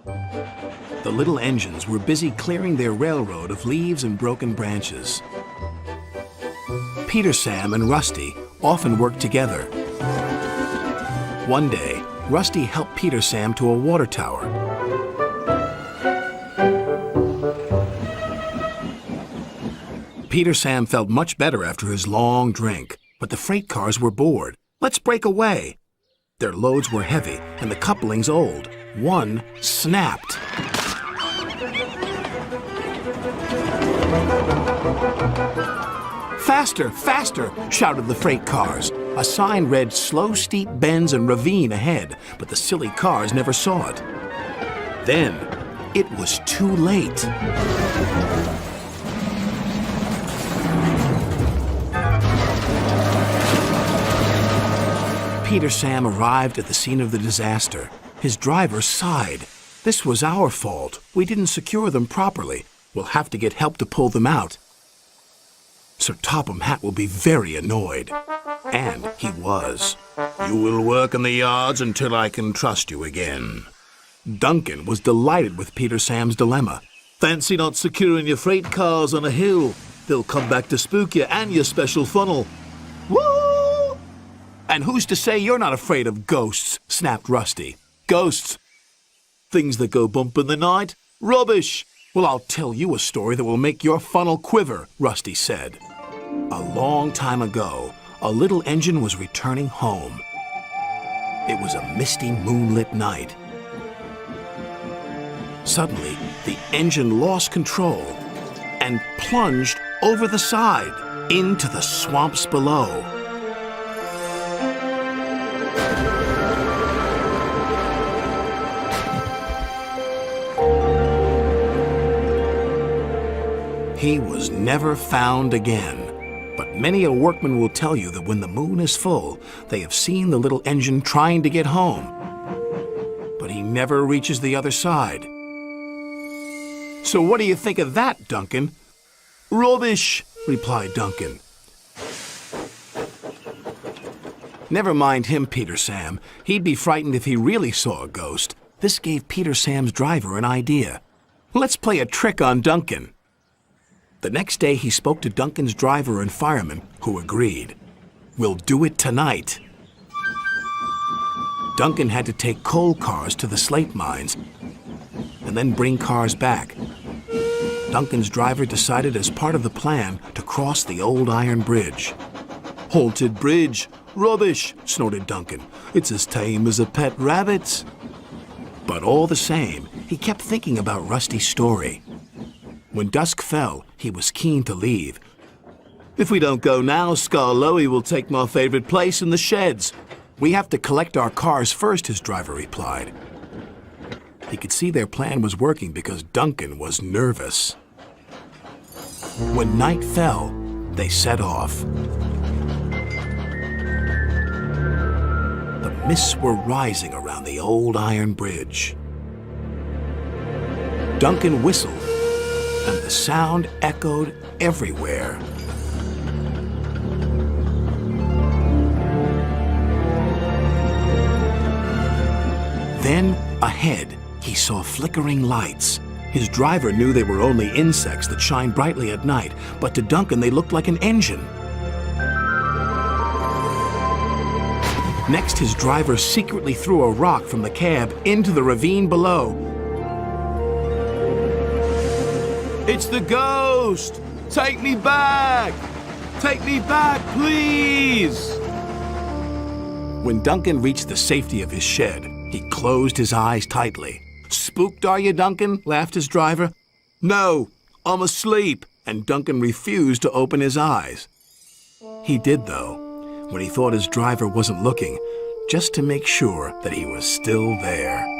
The little engines were busy clearing their railroad of leaves and broken branches. Peter, Sam, and Rusty often worked together. One day, Rusty helped Peter Sam to a water tower. Peter Sam felt much better after his long drink, but the freight cars were bored. Let's break away. Their loads were heavy and the couplings old. One snapped. Faster, faster, shouted the freight cars. A sign read slow steep bends and ravine ahead, but the silly cars never saw it. Then, it was too late. Peter Sam arrived at the scene of the disaster. His driver sighed. This was our fault. We didn't secure them properly. We'll have to get help to pull them out. Sir Topham Hatt will be very annoyed. And he was. You will work in the yards until I can trust you again. Duncan was delighted with Peter Sam's dilemma. Fancy not securing your freight cars on a hill. They'll come back to spook you and your special funnel. Woo! And who's to say you're not afraid of ghosts? Snapped Rusty. Ghosts? Things that go bump in the night? Rubbish! Well, I'll tell you a story that will make your funnel quiver, Rusty said. A long time ago, a little engine was returning home. It was a misty, moonlit night. Suddenly, the engine lost control and plunged over the side into the swamps below. He was never found again. But many a workman will tell you that when the moon is full, they have seen the little engine trying to get home. But he never reaches the other side. So what do you think of that, Duncan? Rubbish, replied Duncan. Never mind him, Peter Sam. He'd be frightened if he really saw a ghost. This gave Peter Sam's driver an idea. Let's play a trick on Duncan. The next day, he spoke to Duncan's driver and fireman, who agreed. We'll do it tonight. Duncan had to take coal cars to the slate mines and then bring cars back. Duncan's driver decided as part of the plan to cross the old iron bridge. Haunted bridge. Rubbish, snorted Duncan. It's as tame as a pet rabbit. But all the same, he kept thinking about Rusty's story. When dusk fell, he was keen to leave. If we don't go now, Scarloey will take my favorite place in the sheds. We have to collect our cars first, his driver replied. He could see their plan was working because Duncan was nervous. When night fell, they set off. The mists were rising around the old iron bridge. Duncan whistled, and the sound echoed everywhere. Then, ahead, he saw flickering lights. His driver knew they were only insects that shine brightly at night, but to Duncan they looked like an engine. Next, his driver secretly threw a rock from the cab into the ravine below. It's the ghost! Take me back! Take me back, please! When Duncan reached the safety of his shed, he closed his eyes tightly. Spooked, are you, Duncan? Laughed his driver. No, I'm asleep. And Duncan refused to open his eyes. He did, though, when he thought his driver wasn't looking, just to make sure that he was still there.